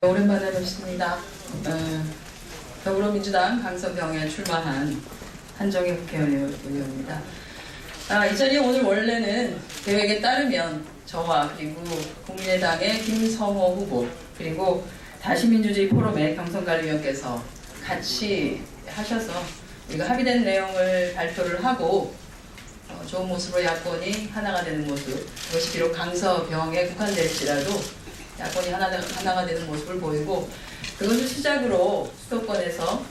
오랜만에 뵙습니다. 더불어민주당 강서병에 출마한 한정희 국회의원입니다. 이 자리에 오늘 원래는 계획에 따르면 저와 그리고 국민의당의 김성호 후보 그리고 다시민주주의 포럼의 경선관리위원께서 같이 하셔서 우리가 합의된 내용을 발표를 하고 좋은 모습으로 야권이 하나가 되는 모습, 그것이 비록 강서병에 국한될지라도 야권이 하나가 되는 모습을 보이고, 그것을 시작으로 수도권에서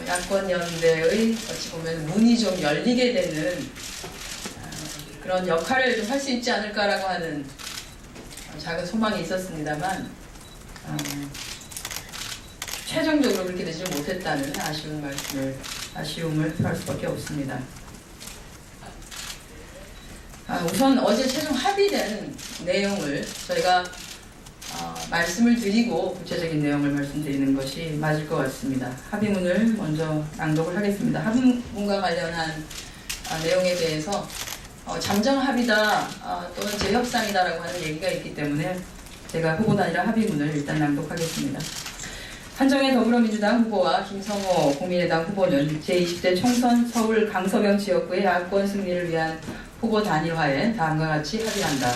야권 연대의 어찌 보면 문이 좀 열리게 되는 그런 역할을 좀 할 수 있지 않을까라고 하는 작은 소망이 있었습니다만 최종적으로 그렇게 되지 못했다는 아쉬움을 표할 수밖에 없습니다. 우선 어제 최종 합의된 내용을 저희가 말씀을 드리고 구체적인 내용을 말씀드리는 것이 맞을 것 같습니다. 합의문을 먼저 낭독을 하겠습니다. 합의문과 관련한 내용에 대해서 잠정 합의다 또는 재협상이다라고 하는 얘기가 있기 때문에 제가 후보도 아니라 합의문을 일단 낭독하겠습니다. 한정희 더불어민주당 후보와 김성호 국민의당 후보는 제20대 총선 서울 강서병 지역구의 야권 승리를 위한 후보 단일화에 다음과 같이 합의한다.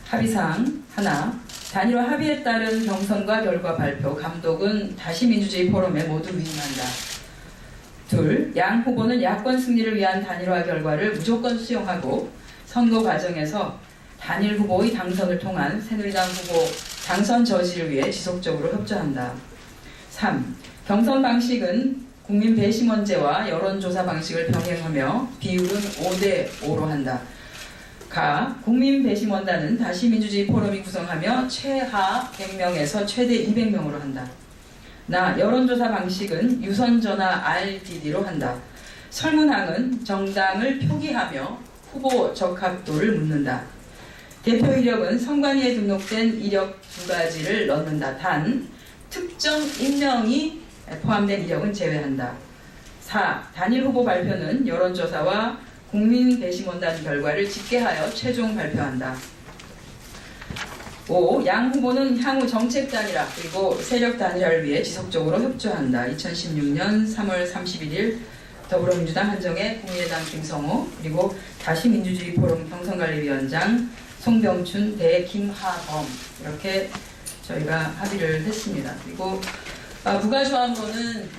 합의사항 하나, 단일화 합의에 따른 경선과 결과 발표, 감독은 다시민주주의 포럼에 모두 위임한다. 둘, 양 후보는 야권 승리를 위한 단일화 결과를 무조건 수용하고 선거 과정에서 단일 후보의 당선을 통한 새누리당 후보 당선 저지를 위해 지속적으로 협조한다. 3. 경선 방식은 국민 배심원제와 여론조사 방식을 병행하며 비율은 5대5로 한다. 가. 국민 배심원단은 다시민주주의 포럼이 구성하며 최하 100명에서 최대 200명으로 한다. 나. 여론조사 방식은 유선전화 RDD로 한다. 설문항은 정당을 표기하며 후보 적합도를 묻는다. 대표 이력은 선관위에 등록된 이력 2가지를 넣는다. 단 특정 인명이 포함된 이력은 제외한다. 4. 단일 후보 발표는 여론조사와 국민 배심원단 결과를 집계하여 최종 발표한다. 5. 양 후보는 향후 정책 단일화 그리고 세력 단일화를 위해 지속적으로 협조한다. 2016년 3월 31일 더불어민주당 한정희, 국민의당 김성호, 그리고 다시민주주의 포럼 경선관리위원장 송병춘 대 김하범, 이렇게 저희가 합의를 했습니다. 그리고 부가조항로는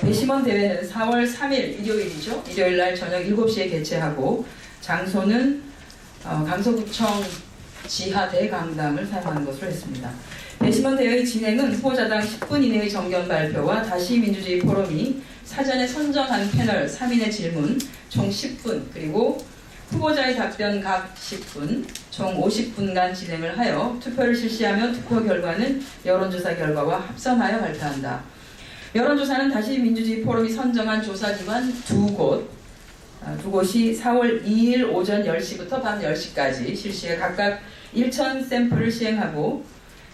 배심원 대회는 4월 3일 일요일이죠. 일요일날 저녁 7시에 개최하고 장소는 강서구청 지하 대강당을 사용하는 것으로 했습니다. 배심원 대회의 진행은 후보자당 10분 이내의 정견 발표와 다시민주주의 포럼이 사전에 선정한 패널 3인의 질문 총 10분, 그리고 후보자의 답변 각 10분, 총 50분간 진행을 하여 투표를 실시하며 투표 결과는 여론조사 결과와 합산하여 발표한다. 여론조사는 다시민주주의 포럼이 선정한 조사기관 두 곳이 4월 2일 오전 10시부터 밤 10시까지 실시해 각각 1,000 샘플을 시행하고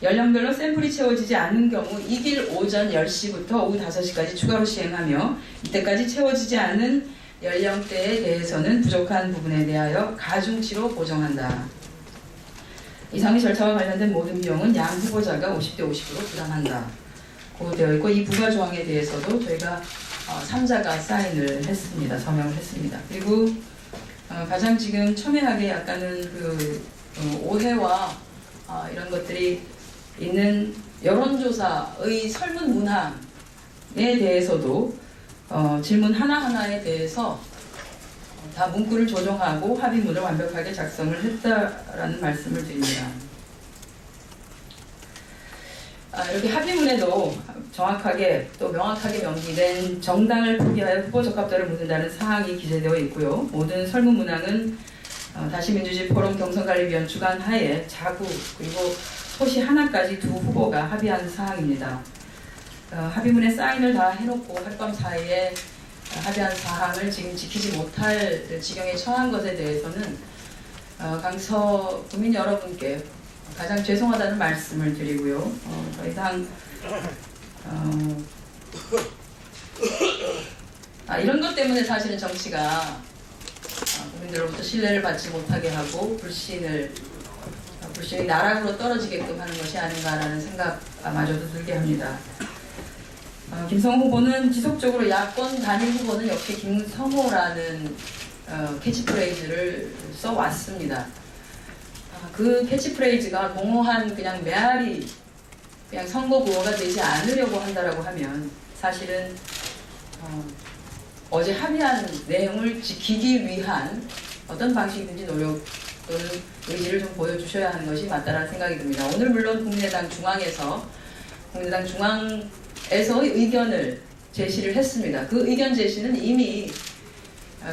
연령별로 샘플이 채워지지 않는 경우 이길 오전 10시부터 오후 5시까지 추가로 시행하며 이때까지 채워지지 않은 연령대에 대해서는 부족한 부분에 대하여 가중치로 보정한다. 이상의 절차와 관련된 모든 비용은 양 후보자가 50대 50으로 부담한다. 고 되어 있고, 이 부가조항에 대해서도 저희가 3자가 사인을 했습니다. 서명을 했습니다. 그리고 가장 지금 첨예하게 약간은 오해와 이런 것들이 있는 여론조사의 설문 문항에 대해서도 질문 하나하나에 대해서 다 문구를 조정하고 합의문을 완벽하게 작성을 했다라는 말씀을 드립니다. 이렇게 합의문에도 정확하게 또 명확하게 명기된 정당을 포기하여 후보 적합도를 묻는다는 사항이 기재되어 있고요. 모든 설문 문항은 다시민주주의 포럼 경선관리위원 주관 하에 자구 그리고 소시 하나까지 두 후보가 합의한 사항입니다. 합의문에 사인을 다 해놓고 하룻밤 사이에 합의한 사항을 지금 지키지 못할 지경에 처한 것에 대해서는 강서 국민 여러분께 가장 죄송하다는 말씀을 드리고요. 더 이상 이런 것 때문에 사실은 정치가 국민들로부터 신뢰를 받지 못하게 하고 불신을 불신이 나락으로 떨어지게끔 하는 것이 아닌가라는 생각마저도 들게 합니다. 김성호 후보는 지속적으로 야권 단일 후보는 역시 김성호라는 캐치프레이즈를 써왔습니다. 그 캐치프레이즈가 공허한 그냥 메아리, 그냥 선거 구호가 되지 않으려고 한다라고 하면 사실은 어제 합의한 내용을 지키기 위한 어떤 방식이든지 노력 또는 의지를 좀 보여주셔야 하는 것이 맞다라는 생각이 듭니다. 오늘 물론 국민의당 중앙에서 의견을 제시를 했습니다. 그 의견 제시는 이미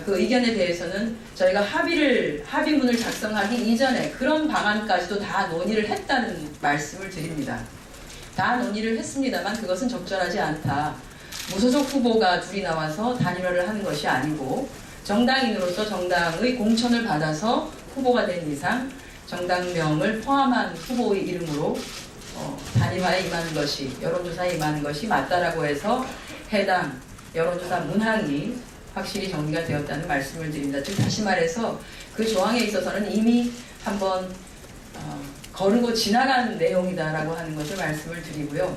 그 의견에 대해서는 저희가 합의문을 작성하기 이전에 그런 방안까지도 다 논의를 했다는 말씀을 드립니다. 다 논의를 했습니다만 그것은 적절하지 않다. 무소속 후보가 둘이 나와서 단일화를 하는 것이 아니고 정당인으로서 정당의 공천을 받아서 후보가 된 이상 정당명을 포함한 후보의 이름으로 단일화에 임하는 것이, 여론조사에 임하는 것이 맞다라고 해서 해당 여론조사 문항이 확실히 정리가 되었다는 말씀을 드립니다. 즉 다시 말해서 그 조항에 있어서는 이미 한번 거르고 지나간 내용이다라고 하는 것을 말씀을 드리고요.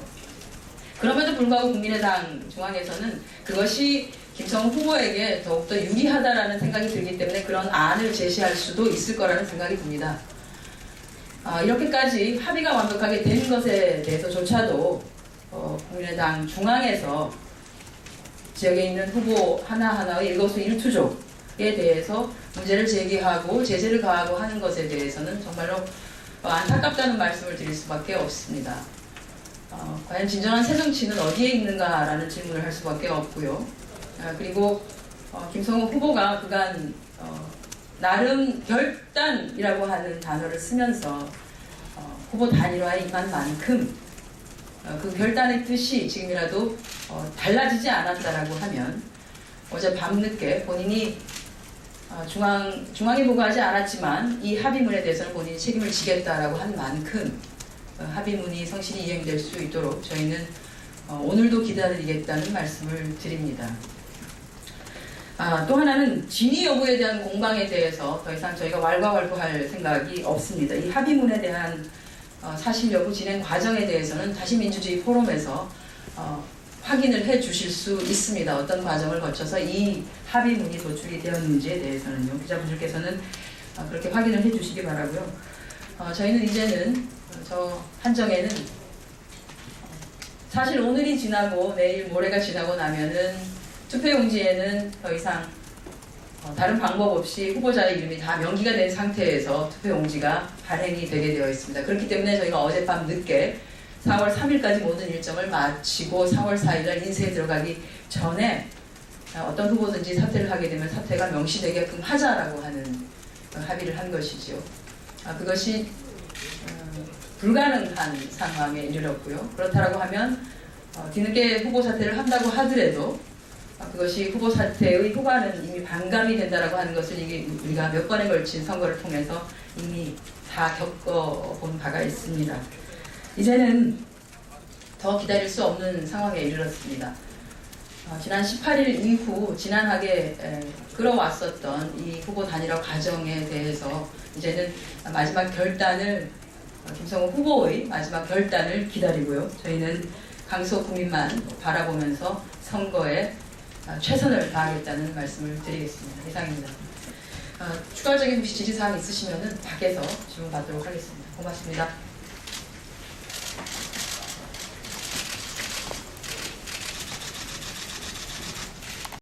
그럼에도 불구하고 국민의당 중앙에서는 그것이 김성호 후보에게 더욱더 유리하다라는 생각이 들기 때문에 그런 안을 제시할 수도 있을 거라는 생각이 듭니다. 이렇게까지 합의가 완벽하게 된 것에 대해서조차도 국민의당 중앙에서 지역에 있는 후보 하나하나의 일거수일투족에 대해서 문제를 제기하고 제재를 가하고 하는 것에 대해서는 정말로 안타깝다는 말씀을 드릴 수밖에 없습니다. 과연 진정한 새정치는 어디에 있는가라는 질문을 할 수밖에 없고요. 그리고 김성호 후보가 그간 나름 결단이라고 하는 단어를 쓰면서 후보 단일화에 임한 만큼 그 결단의 뜻이 지금이라도 달라지지 않았다라고 하면 어제 밤늦게 본인이 중앙에 보고하지 않았지만 이 합의문에 대해서는 본인이 책임을 지겠다라고 한 만큼 합의문이 성실히 이행될 수 있도록 저희는 오늘도 기다리겠다는 말씀을 드립니다. 또 하나는 진위 여부에 대한 공방에 대해서 더 이상 저희가 왈가왈부할 생각이 없습니다. 이 합의문에 대한 사실 여부 진행 과정에 대해서는 다시민주주의 포럼에서 확인을 해 주실 수 있습니다. 어떤 과정을 거쳐서 이 합의문이 도출이 되었는지에 대해서는요. 기자분들께서는 그렇게 확인을 해 주시기 바라고요. 저희는 이제는 저 한정에는 사실 오늘이 지나고 내일 모레가 지나고 나면은 투표용지에는 더 이상 다른 방법 없이 후보자의 이름이 다 명기가 된 상태에서 투표용지가 발행이 되게 되어 있습니다. 그렇기 때문에 저희가 어젯밤 늦게 4월 3일까지 모든 일정을 마치고 4월 4일날 인쇄에 들어가기 전에 어떤 후보든지 사퇴를 하게 되면 사퇴가 명시되게끔 하자라고 하는 합의를 한 것이죠. 그것이 불가능한 상황에 이르렀고요. 그렇다고 하면 뒤늦게 후보 사퇴를 한다고 하더라도 그것이 후보 사퇴의 후과는 이미 반감이 된다라고 하는 것을 우리가 몇 번에 걸친 선거를 통해서 이미 다 겪어본 바가 있습니다. 이제는 더 기다릴 수 없는 상황에 이르렀습니다. 지난 18일 이후 지난하게 끌어왔었던 이 후보 단일화 과정에 대해서 이제는 마지막 결단을 김성호 후보의 마지막 결단을 기다리고요. 저희는 강서 구민만 바라보면서 선거에 최선을 다하겠다는 말씀을 드리겠습니다. 이상입니다. 추가적인 혹시 질의사항 있으시면 밖에서 질문 받도록 하겠습니다. 고맙습니다.